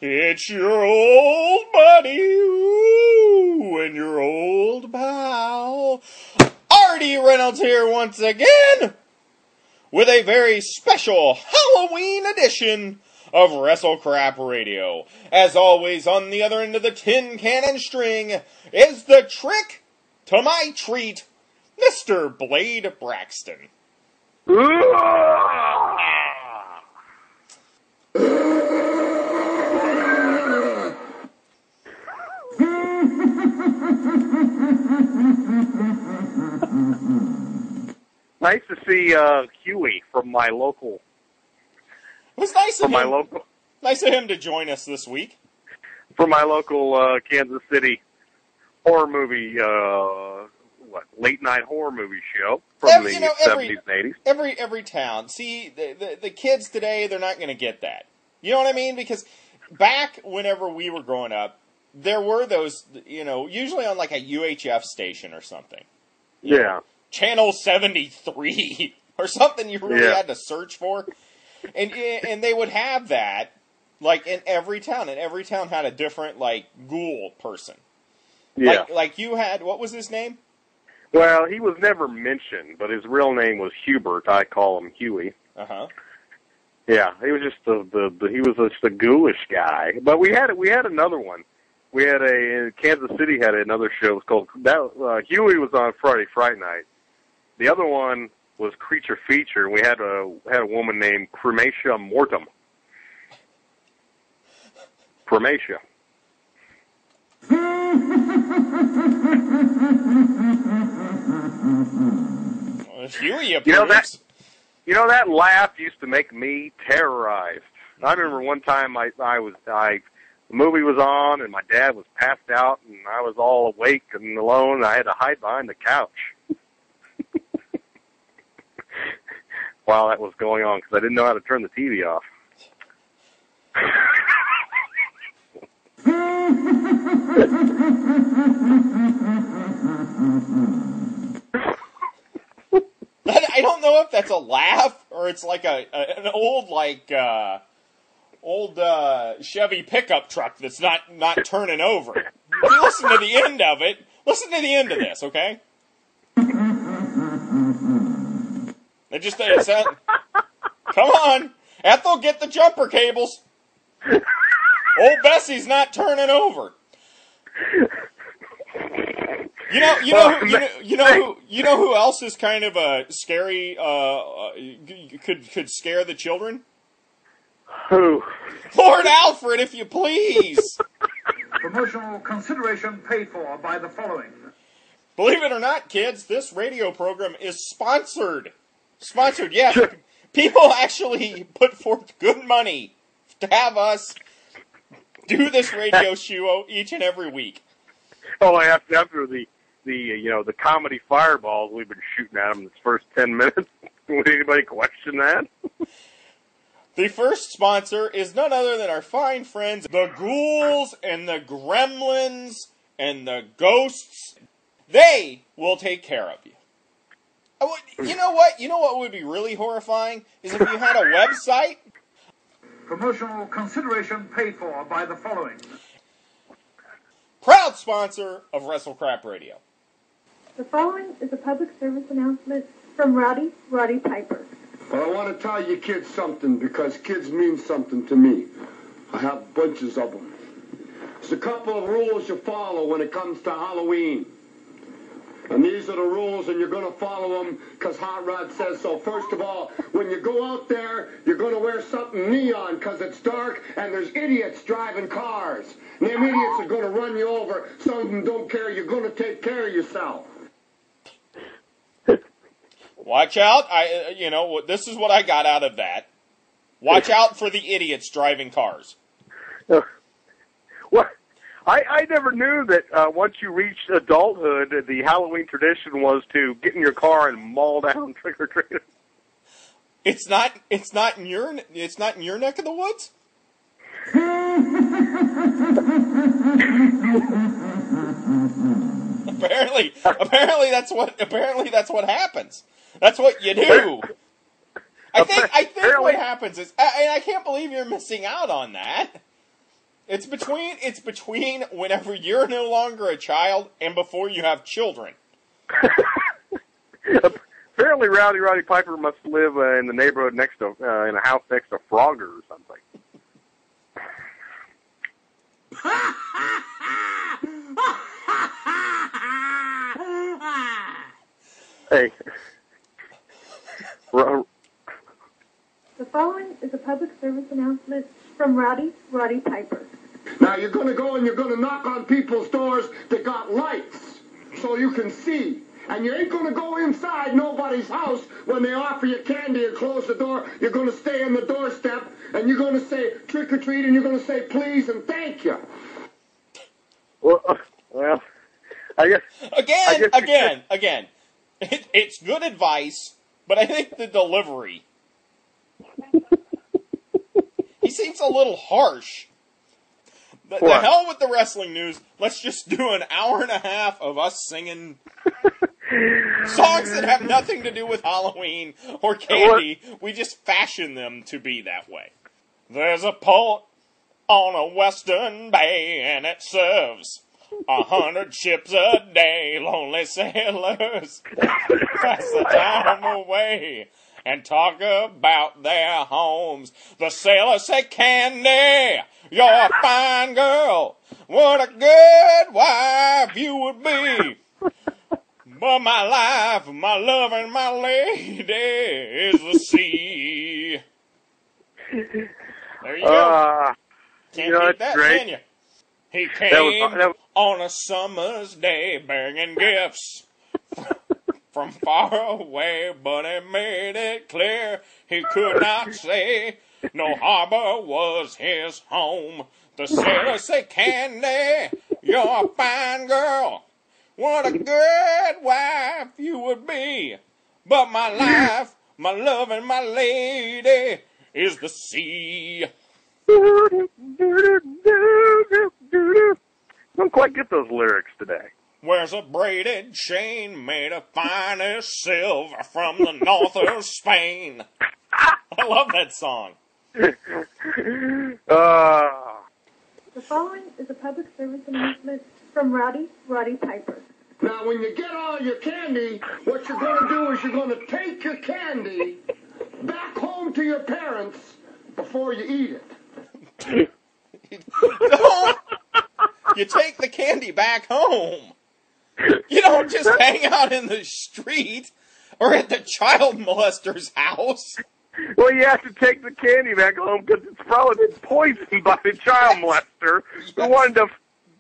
It's your old buddy, ooh, and your old pal, Artie Reynolds here once again, with a very special Halloween edition of WrestleCrap Radio. As always, on the other end of the tin cannon string is the trick to my treat, Mr. Blade Braxton. Nice to see Huey from my local. It was nice of him. Local. Nice of him to join us this week. From my local Kansas City horror movie, late night horror movie show from the 70s and 80s. Every town. See, the kids today, they're not going to get that. You know what I mean? Because back whenever we were growing up, there were those, usually on like a UHF station or something. Yeah. Channel 73 or something you really had to search for. And they would have that, like, in every town. And every town had a different, like, ghoul person. Yeah. Like you had, what was his name? Well, he was never mentioned, but his real name was Hubert. I call him Huey. Uh-huh. Yeah, he was just he was just a ghoulish guy. But we had another one. We had in Kansas City had another show. It was called Huey was on Friday Night. The other one was Creature Feature. We had a woman named Crematia Mortem. Crematia. Huey approves. You know that laugh used to make me terrorized. I remember one time the movie was on and my dad was passed out and I was all awake and alone and I had to hide behind the couch while that was going on because I didn't know how to turn the TV off. I don't know if that's a laugh or it's like an old Chevy pickup truck that's not turning over. If you listen to the end of it. Listen to the end of this, okay? Come on, Ethel, get the jumper cables. Old Bessie's not turning over. You know who else is kind of a scary? Could scare the children. Who? Lord Alfred, if you please. Promotional consideration paid for by the following. Believe it or not, kids, this radio program is sponsored. Sponsored, yes. People actually put forth good money to have us do this radio show each and every week. Oh, after the comedy fireballs we've been shooting at them in the first 10 minutes, would anybody question that? The first sponsor is none other than our fine friends, the Ghouls and the Gremlins and the Ghosts. They will take care of you. You know what? You know what would be really horrifying? Is if you had a website. Promotional consideration paid for by the following. Proud sponsor of WrestleCrap Radio. The following is a public service announcement from Roddy Piper. Well, I want to tell you kids something, because kids mean something to me. I have bunches of them. There's a couple of rules you follow when it comes to Halloween. And these are the rules, and you're going to follow them because Hot Rod says so. First of all, when you go out there, you're going to wear something neon because it's dark and there's idiots driving cars. And them idiots are going to run you over. Some of them don't care. You're going to take care of yourself. Watch out. This is what I got out of that. Watch out for the idiots driving cars. What? I never knew that once you reached adulthood, the Halloween tradition was to get in your car and maul down trick-or-treaters. It's not in your neck of the woods? apparently that's what happens. That's what you do. I think what happens is, and I can't believe you're missing out on that. It's between whenever you're no longer a child and before you have children. Apparently, Roddy Piper must live in the neighborhood next to, in a house next to Frogger or something. Hey. The following is a public service announcement from Roddy Piper. Now you're going to go and you're going to knock on people's doors that got lights so you can see. And you ain't going to go inside nobody's house when they offer you candy and close the door. You're going to stay on the doorstep and you're going to say trick or treat and you're going to say please and thank you. Well, I guess... Again. It's good advice, but I think the delivery... He seems a little harsh. The hell with the wrestling news. Let's just do an hour and a half of us singing songs that have nothing to do with Halloween or candy. We just fashion them to be that way. There's a port on a western bay, and it serves 100 ships a day. Lonely sailors pass the time away and talk about their homes. The sailors say, Candy, you're a fine girl. What a good wife you would be. But my life, my love, and my lady is the sea. There you go. Can't beat that, can you? He came on a summer's day bringing gifts from far away, but he made it clear he could not say no harbor was his home. The sailors say, Candy, you're a fine girl. What a good wife you would be. But my life, my love, and my lady is the sea. Don't quite get those lyrics today. Wears a braided chain made of finest silver from the north of Spain. I love that song. The following is a public service announcement from Roddy Piper. Now, when you get all your candy, what you're going to do is you're going to take your candy back home to your parents before you eat it. No! You take the candy back home. You don't just hang out in the street or at the child molester's house. Well, you have to take the candy back home because it's probably been poisoned by the child molester who wanted to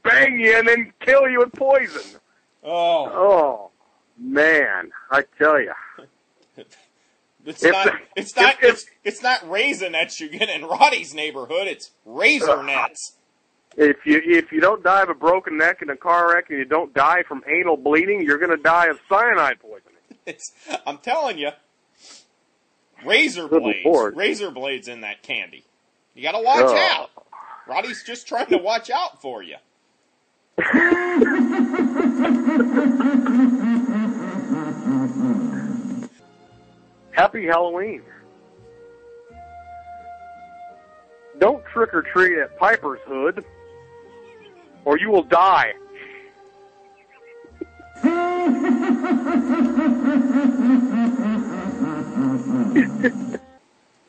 bang you and then kill you with poison. Oh, man, I tell you. It's not raisinets you get in Roddy's neighborhood. It's razor nets. If you don't die of a broken neck in a car wreck and you don't die from anal bleeding, you're going to die of cyanide poisoning. I'm telling you, razor blades in that candy. You got to watch out. Roddy's just trying to watch out for you. Happy Halloween. Don't trick or treat at Piper's hood, or you will die.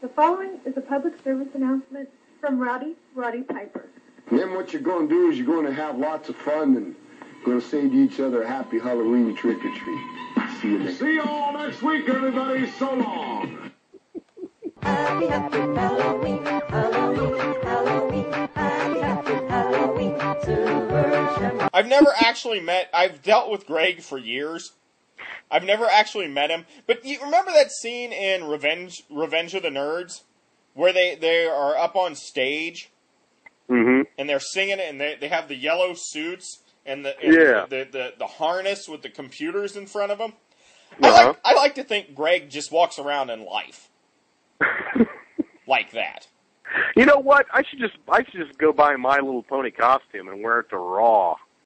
The following is a public service announcement from Roddy Piper. Then what you're going to do is you're going to have lots of fun and going to say to each other, Happy Halloween, trick or treat. See you next week. See you all next week, everybody. So long. Happy Halloween, Halloween, Halloween, happy Halloween, Silver. I've dealt with Greg for years. I've never actually met him. But you remember that scene in Revenge of the Nerds? Where they are up on stage? Mm-hmm. And they're singing it, and they have the yellow suits and the harness with the computers in front of them. Uh-huh. I like to think Greg just walks around in life like that. You know what? I should just go buy My Little Pony costume and wear it to Raw.